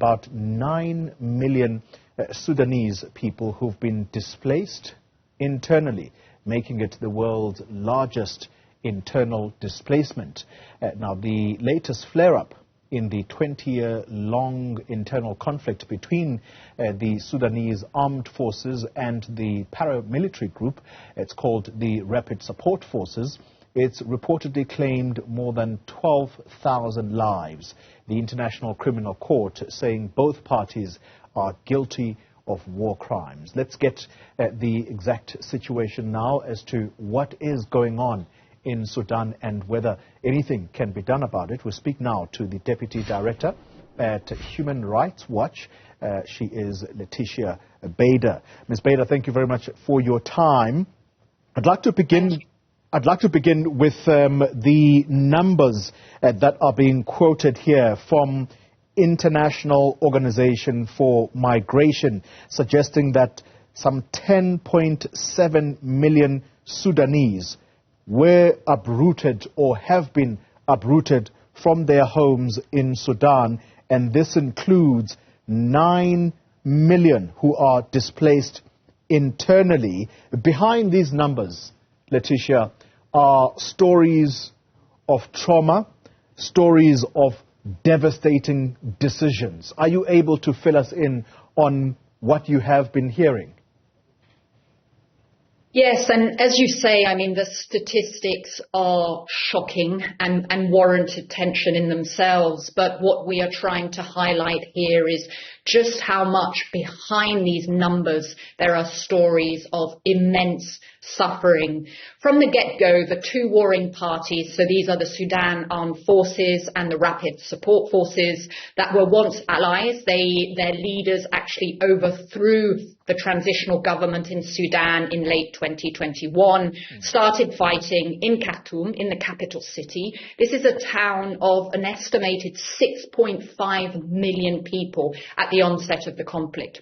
about 9 million Sudanese people who've been displaced internally, making it the world's largest internal displacement. Now, the latest flare-up in the 20-year-long internal conflict between the Sudanese Armed Forces and the paramilitary group, it's called the Rapid Support Forces, it's reportedly claimed more than 12,000 lives. The International Criminal Court saying both parties are guilty of war crimes. Let's get the exact situation now as to what is going on in Sudan and whether anything can be done about it. We'll speak now to the Deputy Director at Human Rights Watch. She is Laetitia Bader. Ms. Bader, thank you very much for your time. I'd like to begin with the numbers that are being quoted here from International Organization for Migration, suggesting that some 10.7 million Sudanese were uprooted or have been uprooted from their homes in Sudan, and this includes 9 million who are displaced internally. Behind these numbers, Laetitia, are stories of trauma, stories of devastating decisions. Are you able to fill us in on what you have been hearing? Yes, and as you say, I mean, the statistics are shocking and warrant attention in themselves. But what we are trying to highlight here is just how much behind these numbers there are stories of immense suffering. From the get-go, the two warring parties, so these are the Sudan Armed Forces and the Rapid Support Forces that were once allies, their leaders actually overthrew the transitional government in Sudan in late 2021, started fighting in Khartoum, in the capital city. This is a town of an estimated 6.5 million people at the onset of the conflict.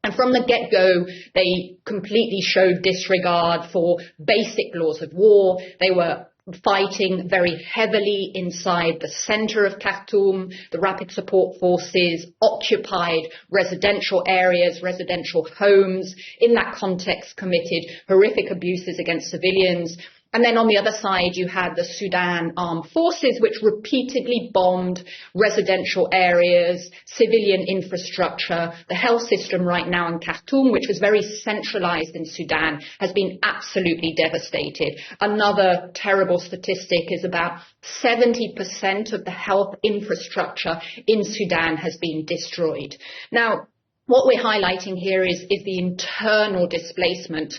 And from the get-go, they completely showed disregard for basic laws of war. They were fighting very heavily inside the center of Khartoum. The Rapid Support Forces occupied residential areas, residential homes. In that context, committed horrific abuses against civilians. And then on the other side, you had the Sudan Armed Forces, which repeatedly bombed residential areas, civilian infrastructure. The health system right now in Khartoum, which was very centralized in Sudan, has been absolutely devastated. Another terrible statistic is about 70% of the health infrastructure in Sudan has been destroyed. Now, what we're highlighting here is the internal displacement,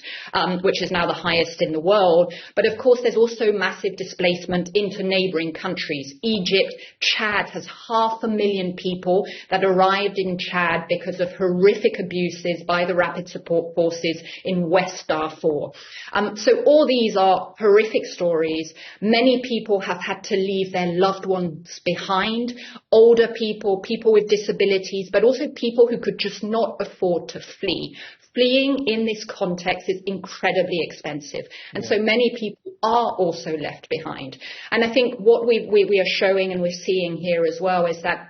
which is now the highest in the world. But of course, there's also massive displacement into neighboring countries. Egypt, Chad has 500,000 people that arrived in Chad because of horrific abuses by the Rapid Support Forces in West Darfur. So all these are horrific stories. Many people have had to leave their loved ones behind, older people, people with disabilities, but also people who could just not afford to flee. Fleeing in this context is incredibly expensive. And so many people are also left behind. And I think what we are showing and we're seeing here as well is that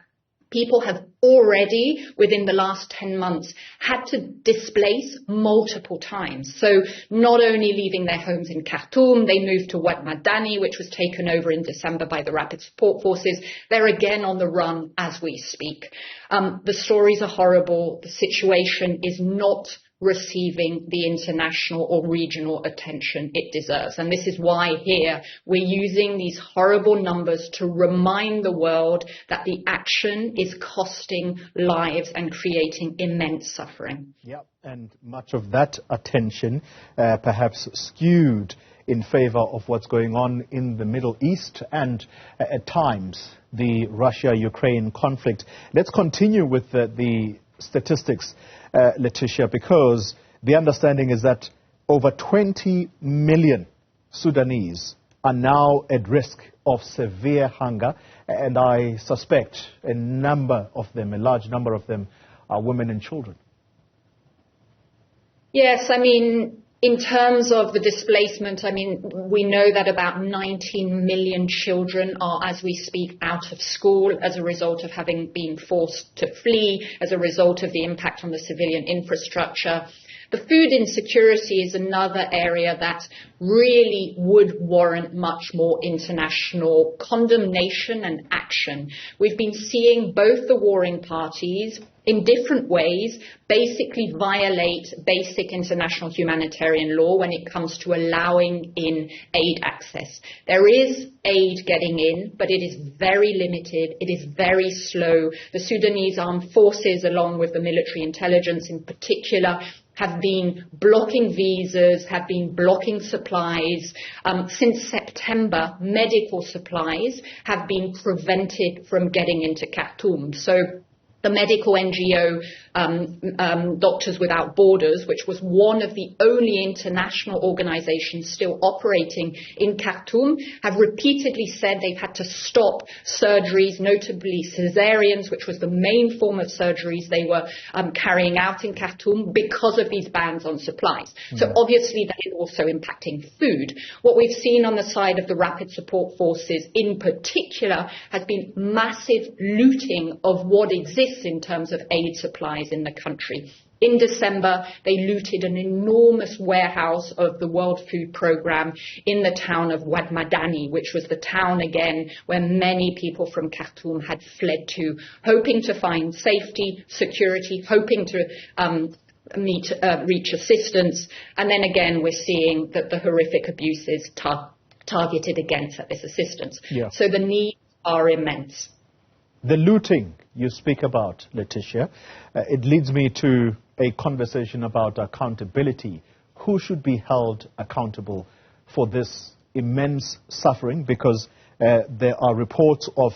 people have already, within the last 10 months, had to displace multiple times. So not only leaving their homes in Khartoum, they moved to Wad Madani, which was taken over in December by the Rapid Support Forces. They're again on the run as we speak. The stories are horrible. The situation is not receiving the international or regional attention it deserves. And this is why here we're using these horrible numbers to remind the world that the action is costing lives and creating immense suffering. Yeah, and much of that attention perhaps skewed in favor of what's going on in the Middle East and at times the Russia-Ukraine conflict. Let's continue with the statistics, Laetitia, because the understanding is that over 20 million Sudanese are now at risk of severe hunger, and I suspect a large number of them are women and children. Yes, I mean, In terms of the displacement, I mean, we know that about 19 million children are, as we speak, out of school as a result of having been forced to flee, as a result of the impact on the civilian infrastructure. The food insecurity is another area that really would warrant much more international condemnation and action. We've been seeing both the warring parties in different ways basically violate basic international humanitarian law when it comes to allowing in aid access. There is aid getting in, but it is very limited. It is very slow. The Sudanese Armed Forces, along with the military intelligence in particular, have been blocking visas, have been blocking supplies. Since September, medical supplies have been prevented from getting into Khartoum. So the medical NGO Doctors Without Borders, which was one of the only international organizations still operating in Khartoum, have repeatedly said they've had to stop surgeries, notably cesareans, which was the main form of surgeries they were carrying out in Khartoum because of these bans on supplies. So obviously that is also impacting food. What we've seen on the side of the Rapid Support Forces in particular has been massive looting of what exists in terms of aid supplies in the country. In December, they looted an enormous warehouse of the World Food Programme in the town of Wad Madani, which was the town, again, where many people from Khartoum had fled to, hoping to find safety, security, hoping to reach assistance. And then again, we're seeing that the horrific abuses targeted against this assistance. Yeah. So the needs are immense. The looting you speak about, Laetitia, it leads me to a conversation about accountability. Who should be held accountable for this immense suffering? Because there are reports of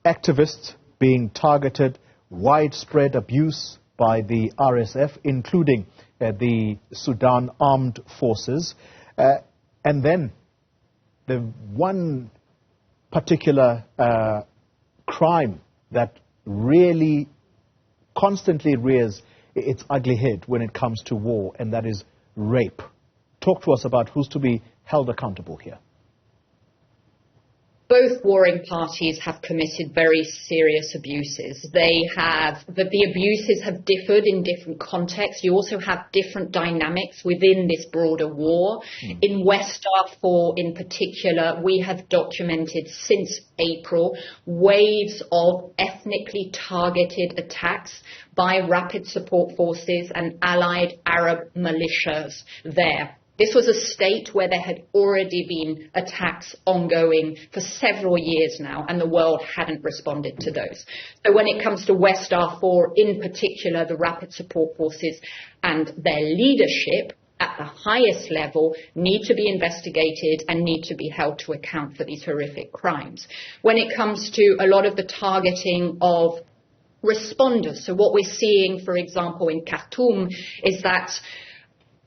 activists being targeted, widespread abuse by the RSF, including the Sudan Armed Forces. And then the one particular crime that really constantly rears its ugly head when it comes to war, and that is rape. Talk to us about who's to be held accountable here. Both warring parties have committed very serious abuses. The abuses have differed in different contexts. You also have different dynamics within this broader war. In West Darfur in particular, we have documented since April waves of ethnically targeted attacks by Rapid Support Forces and allied Arab militias there. This was a state where there had already been attacks ongoing for several years now, and the world hadn't responded to those. So when it comes to West Darfur, in particular, the Rapid Support Forces and their leadership at the highest level need to be investigated and need to be held to account for these horrific crimes. When it comes to a lot of the targeting of responders, so what we're seeing, for example, in Khartoum is that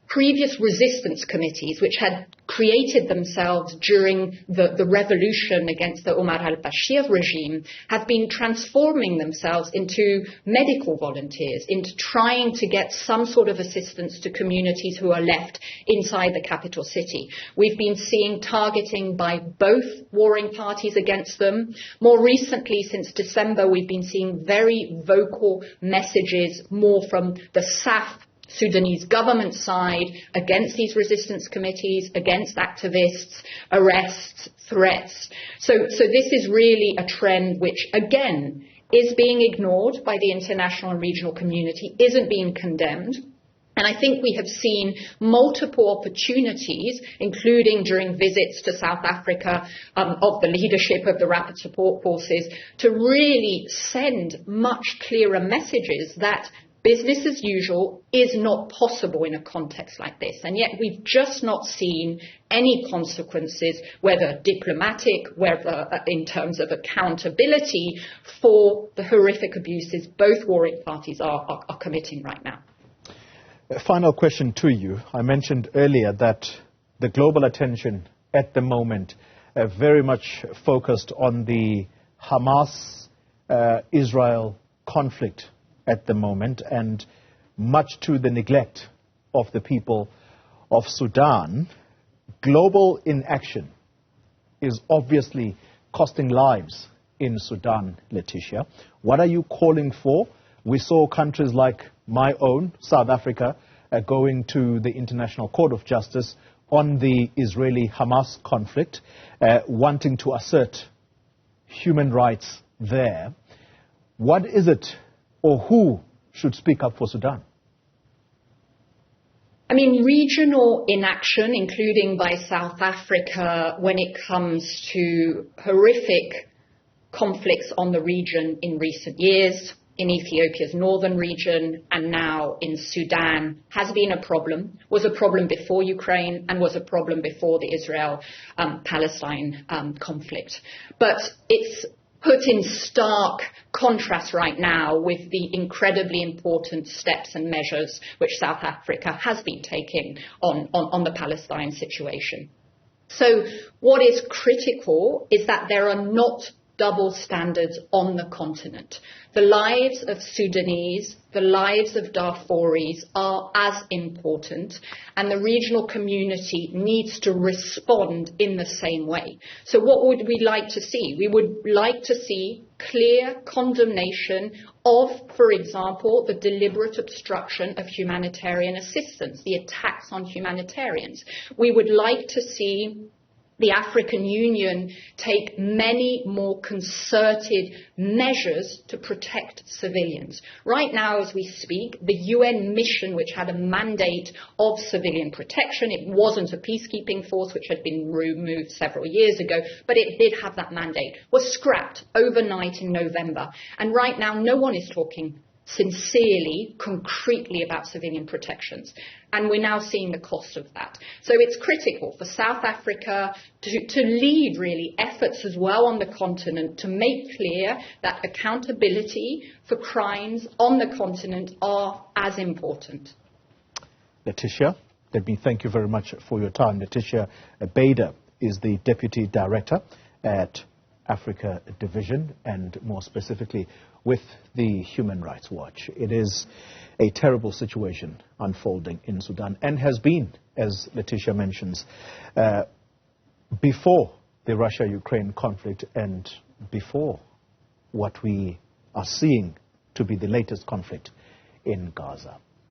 previous resistance committees, which had created themselves during the revolution against the Omar al-Bashir regime, have been transforming themselves into medical volunteers, into trying to get some sort of assistance to communities who are left inside the capital city. We've been seeing targeting by both warring parties against them. More recently, since December, we've been seeing very vocal messages more from the SAF Sudanese government side against these resistance committees, against activists, arrests, threats. So this is really a trend which, again, is being ignored by the international and regional community, isn't being condemned. And I think we have seen multiple opportunities, including during visits to South Africa of the leadership of the Rapid Support Forces, to really send much clearer messages that business as usual is not possible in a context like this. And yet we've just not seen any consequences, whether diplomatic, whether in terms of accountability for the horrific abuses both warring parties are committing right now. A final question to you. I mentioned earlier that the global attention at the moment very much focused on the Hamas-Israel conflict at the moment, and much to the neglect of the people of Sudan, global inaction is obviously costing lives in Sudan, Laetitia. What are you calling for? We saw countries like my own, South Africa, going to the International Court of Justice on the Israeli-Hamas conflict, wanting to assert human rights there. What is it, or who should speak up for Sudan? I mean, regional inaction, including by South Africa, when it comes to horrific conflicts on the region in recent years, in Ethiopia's northern region and now in Sudan, has been a problem, was a problem before Ukraine and was a problem before the Israel-Palestine conflict. But it's put in stark contrast right now with the incredibly important steps and measures which South Africa has been taking on the Palestine situation. So what is critical is that there are not double standards on the continent. The lives of Sudanese, the lives of Darfuris are as important, and the regional community needs to respond in the same way. So what would we like to see? We would like to see clear condemnation of, for example, the deliberate obstruction of humanitarian assistance, the attacks on humanitarians. We would like to see the African Union take many more concerted measures to protect civilians. Right now, as we speak, the UN mission, which had a mandate of civilian protection, it wasn't a peacekeeping force, which had been removed several years ago, but it did have that mandate, was scrapped overnight in November. And right now, no one is talking sincerely, concretely about civilian protections. And we're now seeing the cost of that. So it's critical for South Africa to lead, really, efforts as well on the continent to make clear that accountability for crimes on the continent are as important. Laetitia, let me thank you very much for your time. Laetitia Bader is the Deputy Director at Africa Division, and more specifically with the Human Rights Watch. It is a terrible situation unfolding in Sudan, and has been, as Laetitia mentions, before the Russia-Ukraine conflict and before what we are seeing to be the latest conflict in Gaza.